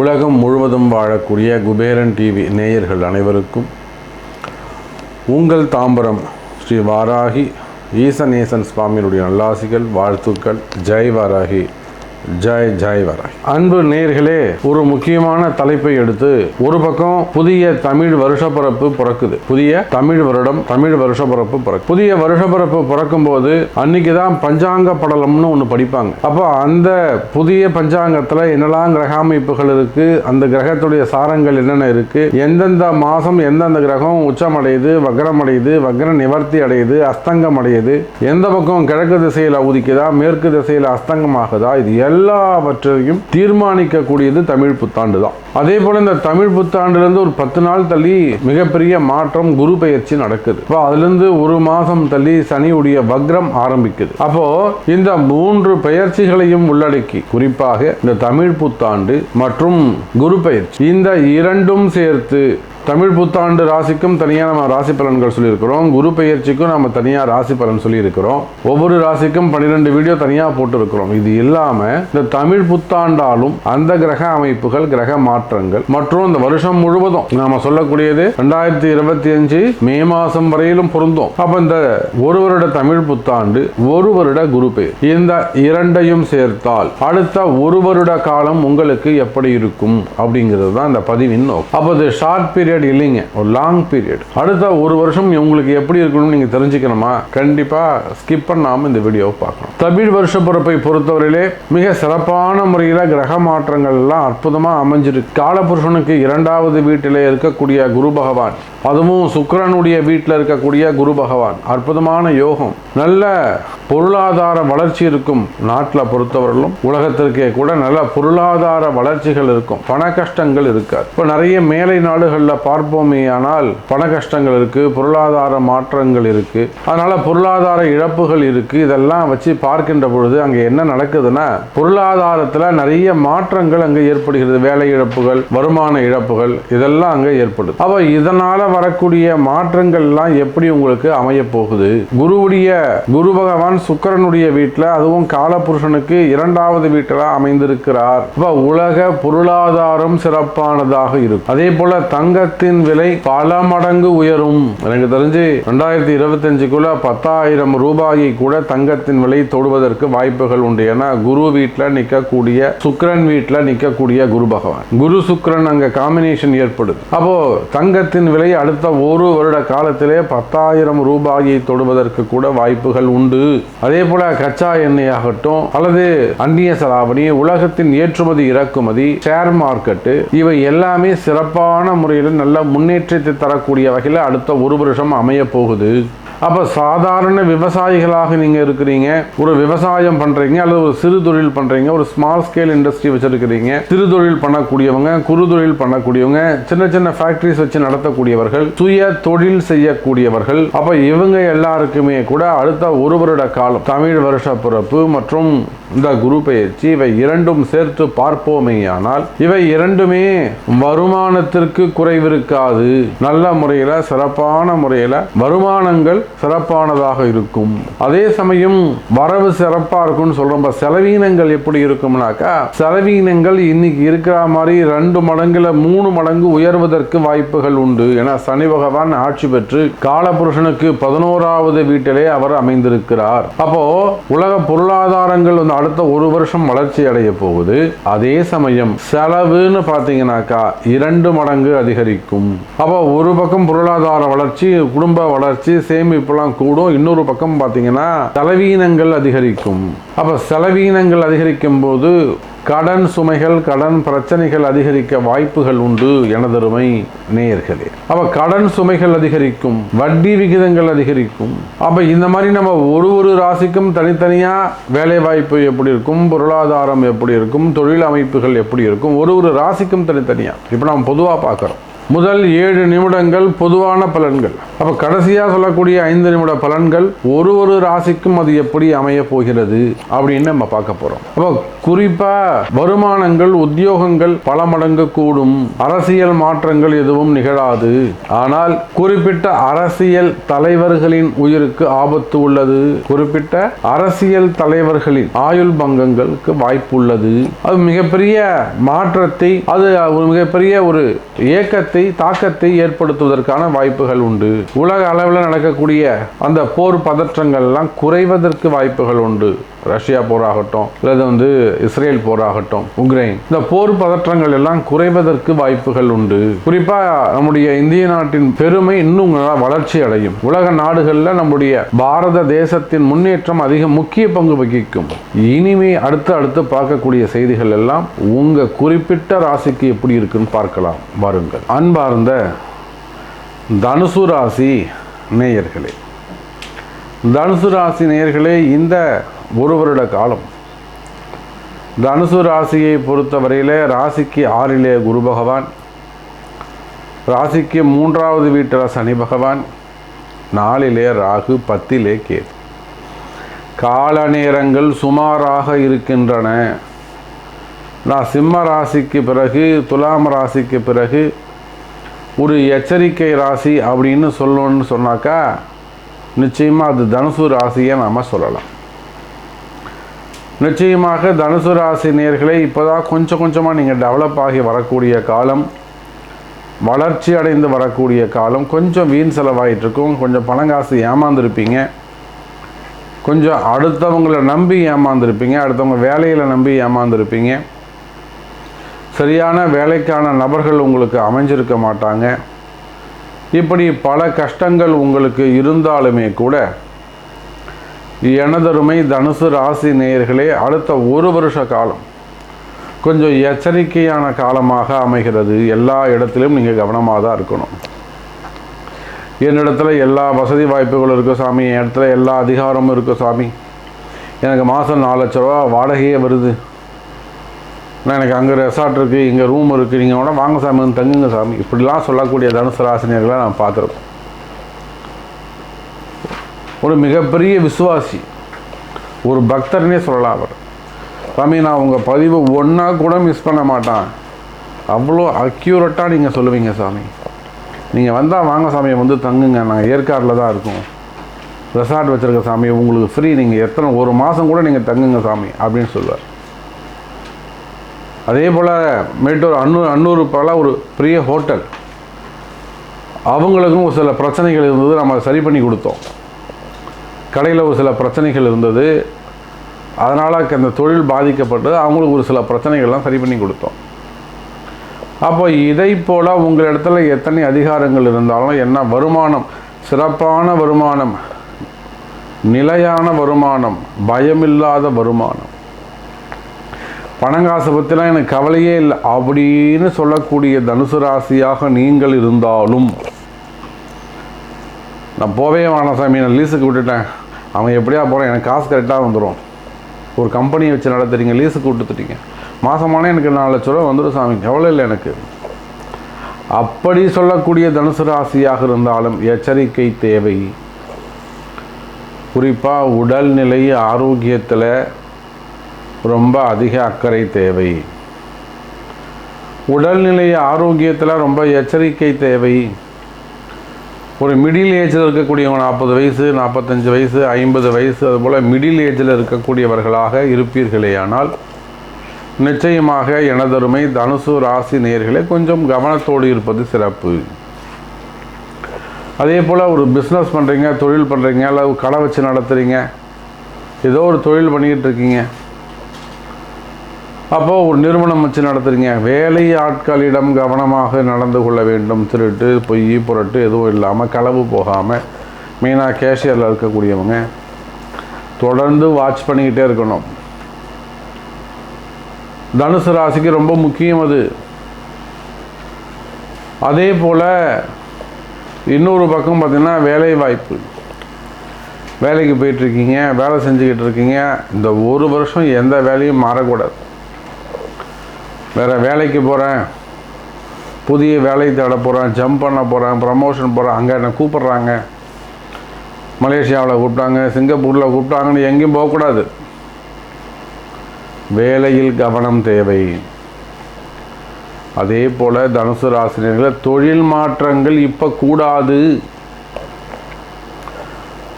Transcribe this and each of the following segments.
உலகம் முழுவதும் வாழக்கூடிய குபேரன் டிவி நேயர்கள் அனைவருக்கும் உங்கள் தாம்பரம் ஸ்ரீ வாராகி ஈசநேசன் சுவாமியினுடைய நல்லாசிகள், வாழ்த்துக்கள். ஜெய் வாராகி, ஜெய் ஜெய் வாராகி. அன்பு நேயர்களே, ஒரு முக்கியமான தலைப்பை எடுத்து, ஒரு பக்கம் புதிய தமிழ் வருஷப்பிறப்பு பிறக்குது. புதிய தமிழ் வருடம், தமிழ் வருஷப்பிறப்பு பிறகு. புதிய வருஷப்பிறப்பு பிறக்கும் போது அன்னைக்கு தான் பஞ்சாங்க படலம்னு ஒன்று படிப்பாங்க. அப்போ அந்த புதிய பஞ்சாங்கத்தில் என்னெல்லாம் கிரக அமைப்புகள் இருக்கு, அந்த கிரகத்துடைய சாரங்கள் என்னென்ன இருக்கு, எந்தெந்த மாதம் எந்தெந்த கிரகம் உச்சம் அடையுது, வக்ரம் அடையுது, வக்ர நிவர்த்தி அடையுது, அஸ்தங்கம் அடையுது, எந்த பக்கம் கிழக்கு திசையில் உதிக்குதா, மேற்கு திசையில் அஸ்தங்கமாகுதா, இது எல்லாவற்றையும் தீர்மானிக்கக்கூடியது தமிழ் புத்தாண்டு தான். அதே போல இந்த தமிழ் புத்தாண்டுலேருந்து ஒரு 10 நாள் தள்ளி மிகப்பெரிய மாற்றம், குரு பெயர்ச்சி நடக்குது. இப்போ அதுலேருந்து ஒரு மாதம் தள்ளி சனியுடைய வக்ரம் ஆரம்பிக்குது. அப்போ இந்த 3 பெயர்ச்சிகளையும் உள்ளடக்கி, குறிப்பாக இந்த தமிழ் புத்தாண்டு மற்றும் குரு பெயர்ச்சி, இந்த இரண்டும் சேர்த்து தமிழ் புத்தாண்டு ராசிக்கும் தனியாக நம்ம ராசி பலன்கள் சொல்லியிருக்கிறோம், குரு பெயர்ச்சிக்கும் நம்ம தனியாக ராசி பலன் சொல்லியிருக்கிறோம். ஒவ்வொரு ராசிக்கும் 12 வீடியோ தனியாக போட்டிருக்கிறோம். இது இல்லாமல் இந்த தமிழ் புத்தாண்டாலும் அந்த கிரக அமைப்புகள், கிரக மாற்றங்கள் மற்றும் இந்த வருஷம் முழுவதும் நாம சொல்லக்கூடியது 2025 மே மாதம் வரையிலும் பொருந்தும். அப்போ இந்த ஒரு வருட தமிழ் புத்தாண்டு, ஒரு வருட குரு பெயர், இந்த இரண்டையும் சேர்த்தால் அடுத்த ஒரு வருட காலம் உங்களுக்கு எப்படி இருக்கும் அப்படிங்கிறது தான் இந்த பதிவின் நோக்கம். அப்போ இது ஷார்ட் பீரியட் இல்லைங்க, ஒரு லாங் பீரியட். அடுத்த ஒரு வருஷம் உங்களுக்கு எப்படி இருக்கணும்னு நீங்க தெரிஞ்சுக்கணுமா, கண்டிப்பா ஸ்கிப் பண்ணாம இந்த வீடியோவை பார்க்கணும். தமிழ் வருஷ பிறப்பை பொறுத்தவரையிலே மிக சிறப்பான முறையில் கிரக மாற்றங்கள் எல்லாம் அற்புதமா அமைஞ்சிருக்கு. காலபுருஷனுக்கு 2வது வீட்டிலே இருக்கக்கூடிய குரு பகவான், அதுவும் சுக்கிரனுடைய வீட்டில் இருக்கக்கூடிய குரு பகவான், அற்புதமான யோகம். நல்ல பொருளாதார வளர்ச்சி இருக்கும். நாட்டில் பொறுத்தவரையிலும் உலகத்திற்கே கூட நல்ல பொருளாதார வளர்ச்சிகள் இருக்கும், பண கஷ்டங்கள் இருக்காது. இப்போ நிறைய மேலை நாடுகளில் பார்ப்போமே ஆனால் பண கஷ்டங்கள் இருக்கு, பொருளாதார மாற்றங்கள் இருக்கு, அதனால பொருளாதார இழப்புகள் இருக்கு. இதெல்லாம் வச்சு பார்க்கின்ற பொழுது அங்கே என்ன நடக்குதுன்னா, பொருளாதாரத்தில் நிறைய மாற்றங்கள் அங்கே ஏற்படுகிறது. வேலை இழப்புகள், வருமான இழப்புகள், இதெல்லாம் அங்கே ஏற்படுது. அப்போ இதனால வரக்கூடிய மாற்றங்கள் எல்லாம் எப்படி உங்களுக்கு அமைய போகுது? குரு பகவான் சுக்கிரனுடைய வீட்டில், அதுவும் காலபுருஷனுக்கு 2வது வீட்டில் அமைந்திருக்கிறார். உலக பொருளாதாரம் சிறப்பானதாக இருக்கும். அதே போல தங்கத்தின் விலை பல மடங்கு உயரும். எனக்கு தெரிஞ்சு 2025க்குள்ள 10,000 ரூபாயை கூட தங்கத்தின் விலை தொடுவதற்கு வாய்ப்புகள் உண்டு. ஏன்னா குரு வீட்டில் நிற்கக்கூடிய, சுக்கிரன் வீட்டில் நிற்கக்கூடிய குரு பகவான், குரு சுக்கிரன் அங்க காம்பினேஷன் ஏற்படுது. அப்போ தங்கத்தின் விலை அடுத்த ஒரு வருட காலத்திலே 10,000 ரூபாயை தொடுவதற்கு கூட வாய்ப்புகள் உண்டு. அதே போல கச்சா எண்ணெய் ஆகட்டும், அல்லது அந்நிய செலாவணி, உலகத்தின் ஏற்றுமதி இறக்குமதி, ஷேர் மார்க்கெட்டு, இவை எல்லாமே சிறப்பான முறையில் நல்ல முன்னேற்றத்தை தரக்கூடிய வகையில் அடுத்த ஒரு வருஷம் அமைய போகுது. அப்போ சாதாரண விவசாயிகளாக நீங்கள் இருக்கிறீங்க, ஒரு விவசாயம் பண்ணுறீங்க, அல்லது ஒரு சிறு தொழில் பண்ணுறீங்க, ஒரு ஸ்மால் ஸ்கேல் இண்டஸ்ட்ரி வச்சுருக்கிறீங்க, சிறு தொழில் பண்ணக்கூடியவங்க, குறு தொழில் பண்ணக்கூடியவங்க, சின்ன சின்ன ஃபேக்ட்ரிஸ் வச்சு நடத்தக்கூடியவர்கள், சுய தொழில் செய்யக்கூடியவர்கள், அப்போ இவங்க எல்லாருக்குமே கூட அடுத்த ஒரு வருட காலம் தமிழ் வருஷ பிறப்பு மற்றும் இந்த குரு பெயர்ச்சி, இவை இரண்டும் சேர்த்து பார்ப்போமேயானால் இவை இரண்டுமே வருமானத்திற்கு குறைவிருக்காது. நல்ல முறையில், சிறப்பான முறையில் வருமானங்கள் சிறப்பானதாக இருக்கும். அதே சமயம் வரவு சிறப்பா இருக்கும்னு சொல்றோம். செலவீனங்கள் எப்படி இருக்கும்னாக்கா, செலவீனங்கள் இன்னைக்கு இருக்கிற மாதிரி 2 மடங்குல 3 மடங்கு உயர்வதற்கு வாய்ப்புகள் உண்டு. ஏன்னா சனி பகவான் ஆட்சி பெற்று காலபுருஷனுக்கு 11வது வீட்டிலே அவர் அமைந்திருக்கிறார். அப்போ உலக பொருளாதாரங்கள் அடுத்த ஒரு வருஷம் வளர்ச்சி அடைய போகுது. அதே சமயம் செலவுன்னு பாத்தீங்கன்னாக்கா 2 மடங்கு அதிகரிக்கும். அப்போ ஒரு பக்கம் பொருளாதார வளர்ச்சி, குடும்ப வளர்ச்சி, சேமிப்புலாம் கூடும். இன்னொரு பக்கம் பார்த்தீங்கன்னா செலவீனங்கள் அதிகரிக்கும். அப்போ செலவீனங்கள் அதிகரிக்கும் போது கடன் சுமைகள், கடன் பிரச்சனைகள் அதிகரிக்க வாய்ப்புகள் உண்டு எனதருமை நேயர்களே. அப்ப கடன் சுமைகள் அதிகரிக்கும், வட்டி விகிதங்கள் அதிகரிக்கும். அப்ப இந்த மாதிரி நம்ம ஒரு ராசிக்கும் தனித்தனியா வேலை வாய்ப்பு எப்படி இருக்கும், பொருளாதாரம் எப்படி இருக்கும், தொழில் அமைப்புகள் எப்படி இருக்கும், ஒரு ராசிக்கும் தனித்தனியா இப்ப நம்ம பொதுவா பார்க்கிறோம். முதல் 7 நிமிடங்கள் பொதுவான பலன்கள். அப்போ கடைசியாக சொல்லக்கூடிய 5 நிமிட பலன்கள் ஒரு ராசிக்கும் அது எப்படி அமைய போகிறது அப்படின்னு நம்ம பார்க்க போறோம். அப்போ குறிப்பா வருமானங்கள், உத்தியோகங்கள் பல மடங்கு கூடும். அரசியல் மாற்றங்கள் எதுவும் நிகழாது. ஆனால் குறிப்பிட்ட அரசியல் தலைவர்களின் உயிருக்கு ஆபத்து உள்ளது. குறிப்பிட்ட அரசியல் தலைவர்களின் ஆயுள் பங்கங்களுக்கு வாய்ப்பு உள்ளது. அது மிகப்பெரிய மாற்றத்தை, அது ஒரு மிகப்பெரிய ஒரு இயக்கத்தை, தாக்கத்தை ஏற்படுத்துவதற்கான வாய்ப்புகள் உண்டு. உலக அளவில் நடக்கக்கூடிய அந்த போர் பதற்றங்கள் எல்லாம் குறைவதற்கு வாய்ப்புகள் உண்டு. ரஷ்யா போராகட்டும், அல்லது இஸ்ரேல் போராகட்டும், உக்ரைன், இந்த போர் பதற்றங்கள் எல்லாம் குறைவதற்கு வாய்ப்புகள் உண்டு. குறிப்பா நம்முடைய இந்திய நாட்டின் பெருமை இன்னும் வளர்ச்சி அடையும். உலக நாடுகளில் நம்முடைய பாரத தேசத்தின் முன்னேற்றம் அதிக முக்கிய பங்கு வகிக்கும். இனிமே அடுத்து பார்க்கக்கூடிய செய்திகள் எல்லாம் உங்க குறிப்பிட்ட ராசிக்கு எப்படி இருக்குன்னு பார்க்கலாம். வாருங்கள். அன்பார்ந்த தனுசு ராசி நேயர்களே, தனுசு ராசி நேயர்களே, இந்த ஒரு வருட காலம் தனுசு ராசியை பொறுத்தவரையிலே ராசிக்கு 6லே குரு பகவான், ராசிக்கு 3வது வீட்டில் சனி பகவான், 4லே ராகு, 10லே கேது. கால நேரங்கள் சுமாராக இருக்கின்றன. நான் சிம்ம ராசிக்கு பிறகு, துலாம் ராசிக்கு பிறகு ஒரு எச்சரிக்கை ராசி அப்படின்னு சொல்லணும்னு சொன்னாக்கா நிச்சயமாக அது தனுசு ராசியை நாம் சொல்லலாம். நிச்சயமாக தனுசு ராசி நேயர்களே, இப்போதான் கொஞ்சமாக நீங்கள் டெவலப் ஆகி வரக்கூடிய காலம், வளர்ச்சி அடைந்து வரக்கூடிய காலம். கொஞ்சம் வீண் செலவாயிட்டு இருக்கும், கொஞ்சம் பணங்காசு ஏமாந்துருப்பீங்க, கொஞ்சம் அடுத்தவங்களை நம்பி ஏமாந்துருப்பீங்க, அடுத்தவங்க வேலையில் நம்பி ஏமாந்துருப்பீங்க. சரியான வேலைக்கான நபர்கள் உங்களுக்கு அமைஞ்சிருக்க மாட்டாங்க. இப்படி பல கஷ்டங்கள் உங்களுக்கு இருந்தாலுமே கூட எனதருமை தனுசு ராசி நேயர்களே, அடுத்த ஒரு வருஷ காலம் கொஞ்சம் எச்சரிக்கையான காலமாக அமைகிறது. எல்லா இடத்திலும் நீங்கள் கவனமாக தான் இருக்கணும். என்னிடத்துல எல்லா வசதி வாய்ப்புகளும் இருக்குது சாமி, என் இடத்துல எல்லா அதிகாரமும் இருக்குது சாமி, எனக்கு மாதம் 4 லட்ச ரூபா வாடகையே வருது, நான் எனக்கு அங்கே ரெசார்ட் இருக்குது, இங்கே ரூம் இருக்குது, நீங்கள் கூட வாங்க சாமி தங்குங்க சாமி, இப்படிலாம் சொல்லக்கூடிய தனுசு ராசினியர்களை நான் பார்த்துருக்கோம். ஒரு மிகப்பெரிய விசுவாசி, ஒரு பக்தர்னே சொல்லலாம் அவர். சாமி நான் உங்கள் பதிவு ஒன்றா கூட மிஸ் பண்ண மாட்டான், அவ்வளோ அக்யூரேட்டாக நீங்கள் சொல்லுவீங்க சாமி, நீங்கள் வந்தால் வாங்க சாமியை தங்குங்க, நாங்கள் ஏற்காடில் தான் இருக்கோம், ரெசார்ட் வச்சுருக்க சாமி, உங்களுக்கு ஃப்ரீ, நீங்கள் எத்தனை 1 மாதம் கூட நீங்கள் தங்குங்க சாமி அப்படின்னு சொல்லுவார். அதே போல் மேட்டூர் அன்னூர் பல ஒரு பெரிய ஹோட்டல், அவங்களுக்கும் ஒரு சில பிரச்சனைகள் இருந்தது, நம்ம சரி பண்ணி கொடுத்தோம். கடையில் ஒரு சில பிரச்சனைகள் இருந்தது, அதனால் அந்த தொழில் பாதிக்கப்பட்டு அவங்களுக்கு ஒரு சில பிரச்சனைகள்லாம் சரி பண்ணி கொடுத்தோம். அப்போ இதை போல் உங்கள் இடத்துல எத்தனை அதிகாரங்கள் இருந்தாலும் என்ன, வருமானம், சிறப்பான வருமானம், நிலையான வருமானம், பயமில்லாத வருமானம், பணங்காசை பற்றிலாம் எனக்கு கவலையே இல்லை அப்படின்னு சொல்லக்கூடிய தனுசு ராசியாக நீங்கள் இருந்தாலும், நான் போவே வேணாம் சாமி, நான் லீஸுக்கு விட்டுட்டேன், அவன் எப்படியா போகிறேன், எனக்கு காசு கரெக்டாக வந்துடும், ஒரு கம்பெனியை வச்சு நடத்துறீங்க, லீஸுக்கு விட்டுத்துட்டீங்க, மாதமான எனக்கு 4 லட்ச ரூபா வந்துடும் சாமி, கவலை இல்லை எனக்கு, அப்படி சொல்லக்கூடிய தனுசு ராசியாக இருந்தாலும் எச்சரிக்கை தேவை. குறிப்பாக உடல்நிலை ஆரோக்கியத்தில் ரொம்ப அதிக அக்கறை தேவை. உடல்நிலை ஆரோக்கியத்தில் ரொம்ப எச்சரிக்கை தேவை. ஒரு மிடில் ஏஜில் இருக்கக்கூடியவங்க 40 வயசு, 45 வயசு, 50 வயசு, அதுபோல் மிடில் ஏஜில் இருக்கக்கூடியவர்களாக இருப்பீர்களே ஆனால் நிச்சயமாக எனதருமை தனுசு ராசி நேயர்களே கொஞ்சம் கவனத்தோடு இருப்பது சிறப்பு. அதே போல் ஒரு பிஸ்னஸ் பண்ணுறீங்க, தொழில் பண்ணுறீங்க, இல்லை கடை வச்சு நடத்துகிறீங்க, ஏதோ ஒரு தொழில் பண்ணிக்கிட்டு இருக்கீங்க, அப்போது ஒரு நிறுவனம் வச்சு நடத்துகிறீங்க, வேலை ஆட்களிடம் கவனமாக நடந்து கொள்ள வேண்டும். திருட்டு, பொய், புரட்டு எதுவும் இல்லாமல், களவு போகாமல், மெயினாக கேஷியரில் இருக்கக்கூடியவங்க தொடர்ந்து வாட்ச் பண்ணிக்கிட்டே இருக்கணும். தனுசு ராசிக்கு ரொம்ப முக்கியம் அது. அதே போல் இன்னொரு பக்கம் பார்த்திங்கன்னா வேலை வாய்ப்பு, வேலைக்கு போயிட்டுருக்கீங்க, வேலை செஞ்சுக்கிட்டு இருக்கீங்க, இந்த ஒரு வருஷம் எந்த வேலையும் மாறக்கூடாது. வேறு வேலைக்கு போகிறேன், புதிய வேலை தேட போகிறேன், ஜம்ப் பண்ண போகிறேன், ப்ரமோஷன் போகிறேன், அங்கே என்னை கூப்பிட்றாங்க, மலேசியாவில் கூப்பிட்டாங்க, சிங்கப்பூரில் கூப்பிட்டாங்கன்னு எங்கேயும் போகக்கூடாது. வேலையில் கவனம் தேவை. அதே போல் தனுசு ராசினியர்கள் தொழில் மாற்றங்கள் இப்போ கூடாது.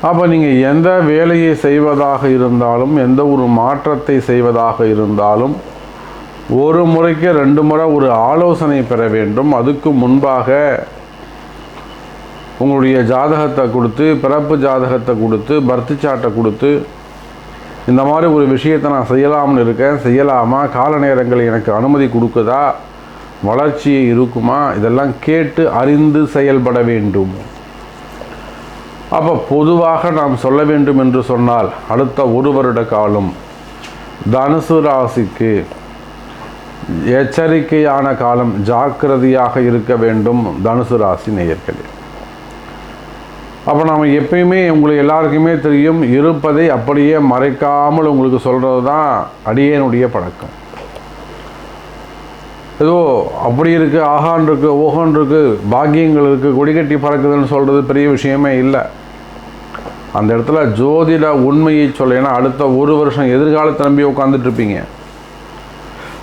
அப்போ நீங்கள் எந்த வேலையை செய்வதாக இருந்தாலும், எந்த ஒரு மாற்றத்தை செய்வதாக இருந்தாலும், ஒரு முறைக்கு 2 முறை ஒரு ஆலோசனை பெற வேண்டும். அதுக்கு முன்பாக உங்களுடைய ஜாதகத்தை கொடுத்து, பிறப்பு ஜாதகத்தை கொடுத்து, பர்த் சார்ட்டை கொடுத்து, இந்த மாதிரி ஒரு விஷயத்தை நான் செய்யலாம்னு இருக்கேன், செய்யலாமா, கால நேரங்கள் எனக்கு அனுமதி கொடுக்குதா, வளர்ச்சி இருக்குமா, இதெல்லாம் கேட்டு அறிந்து செயல்பட வேண்டும். அப்போ பொதுவாக நாம் சொல்ல வேண்டும் என்று சொன்னால், அடுத்த 1 வருட காலம் தனுசு ராசிக்கு எச்சரிக்கையான காலம், ஜாக்கிரதையாக இருக்க வேண்டும் தனுசு ராசி நேயர்களே. அப்போ நாம் எப்பயுமே உங்களுக்கு எல்லாருக்குமே தெரியும், இருப்பதை அப்படியே மறைக்காமல் உங்களுக்கு சொல்கிறது தான் அடியேனுடைய பழக்கம். ஏதோ அப்படி இருக்குது, ஆகான் இருக்குது, ஓகான் இருக்குது, பாக்கியங்கள் இருக்குது, கொடிக்கட்டி பறக்குதுன்னு சொல்கிறது பெரிய விஷயமே இல்லை. அந்த இடத்துல ஜோதிட உண்மையை சொல்ல, ஏன்னா அடுத்த 1 வருஷம் எதிர்காலத்தை நம்பி உட்காந்துட்ருப்பீங்க.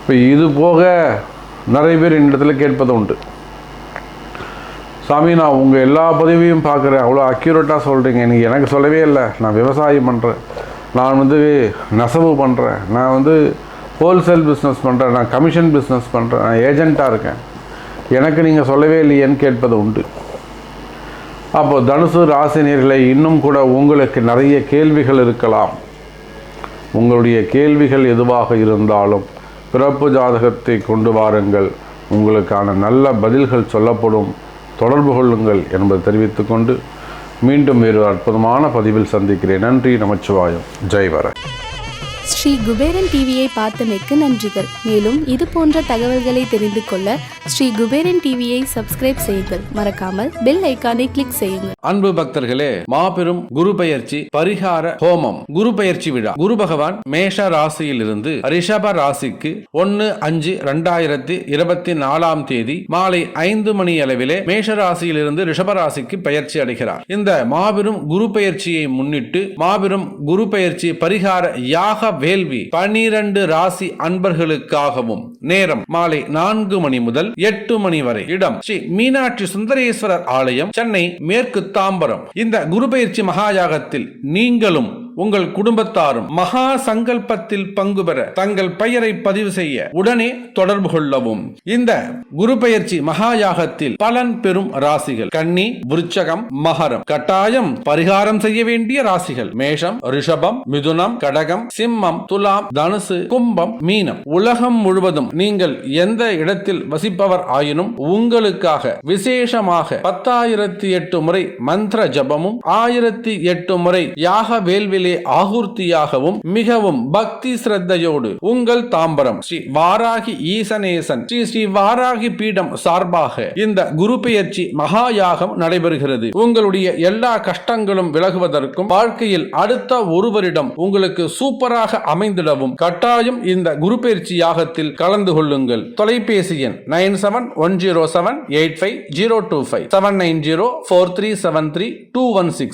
இப்போ இது போக நிறைய பேர் இந்த இடத்துல கேட்பது உண்டு, சாமி நான் உங்கள் எல்லா பதிவையும் பார்க்குறேன், அவ்வளோ அக்யூரேட்டாக சொல்கிறீங்க, நீங்கள் எனக்கு சொல்லவே இல்லை, நான் விவசாயம் பண்ணுறேன், நான் நெசவு பண்ணுறேன், நான் ஹோல்சேல் பிஸ்னஸ் பண்ணுறேன், நான் கமிஷன் பிஸ்னஸ் பண்ணுறேன், நான் ஏஜெண்ட்டாக இருக்கேன், எனக்கு நீங்கள் சொல்லவே இல்லையேன்னு கேட்பது உண்டு. அப்போ தனுசு ராசினியர்களை இன்னும் கூட உங்களுக்கு நிறைய கேள்விகள் இருக்கலாம். உங்களுடைய கேள்விகள் எதுவாக இருந்தாலும் பிறப்பு ஜாதகத்தை கொண்டு வாருங்கள், உங்களுக்கான நல்ல பதில்கள் சொல்லப்படும், தொடர்பு கொள்ளுங்கள் என்பதை தெரிவித்துக்கொண்டு மீண்டும் வேறு அற்புதமான பதிவில் சந்திக்கிறேன். நன்றி, நமச்சிவாயம், ஜெய் வர. ஸ்ரீ குபேரன் டிவியை பார்த்தமைக்கு நன்றிகள். மேலும் இது போன்ற தகவல்களை தெரிந்து கொள்ள ஸ்ரீ குபேரன் டிவியை சப்ஸ்கிரைப் செய்யுங்கள். மறக்காமல் பெல் ஐக்கானை கிளிக் செய்யுங்கள். அன்பு பக்தர்களே, மாபெரும் குரு பெயர்ச்சி பரிகார ஹோமம், குரு பெயர்ச்சி விழா. குரு பகவான் மேஷ ராசியில் இருந்து ரிஷப ராசிக்கு 1/5/2024 தேதி மாலை 5 மணி அளவிலே மேஷ ராசியில் இருந்து ரிஷப ராசிக்கு பெயர்ச்சி அடைகிறார். இந்த மாபெரும் குரு பெயர்ச்சியை முன்னிட்டு மாபெரும் குரு பெயர்ச்சி பரிகார யாக வேள்வி 12 ராசி அன்பர்களுக்காகவும், நேரம் மாலை 4 மணி முதல் 8 மணி வரை, இடம் ஸ்ரீ மீனாட்சி சுந்தரேஸ்வரர் ஆலயம், சென்னை மேற்கு தாம்பரம். இந்த குரு பெயர்ச்சி மகாயாகத்தில் நீங்களும் உங்கள் குடும்பத்தாரும் மகா சங்கல்பத்தில் பங்கு பெற தங்கள் பெயரை பதிவு செய்ய உடனே தொடர்பு கொள்ளவும். இந்த குரு பெயர்ச்சி மகாயாகத்தில் பலன் பெறும் ராசிகள் கன்னி, விருச்சகம், மகரம். கட்டாயம் பரிகாரம் செய்ய வேண்டிய ராசிகள் மேஷம், ரிஷபம், மிதுனம், கடகம், சிம்மம், துலாம், தனுசு, கும்பம், மீனம். உலகம் முழுவதும் நீங்கள் எந்த இடத்தில் வசிப்பவர் ஆயினும் உங்களுக்காக விசேஷமாக 10,008 முறை மந்திர ஜபமும் 1008 முறை யாக வேள்விலே ஆகுர்த்தியாகவும் மிகவும் பக்தி ஸ்ரத்தையோடு உங்கள் தாம்பரம் ஸ்ரீ வாராகி ஈசனேசன் ஸ்ரீ வாராகி பீடம் சார்பாக இந்த குரு பெயர்ச்சி மகாயாகம் நடைபெறுகிறது. உங்களுடைய எல்லா கஷ்டங்களும் விலகுவதற்கும் வாழ்க்கையில் அடுத்த 1 வருடம் உங்களுக்கு சூப்பராக அமைந்திடவும் கட்டாயம் இந்த குரு பெயர்ச்சி யாகத்தில் கலந்து கொள்ளுங்கள். தொலைபேசி எண் 9710785025 7904373 216.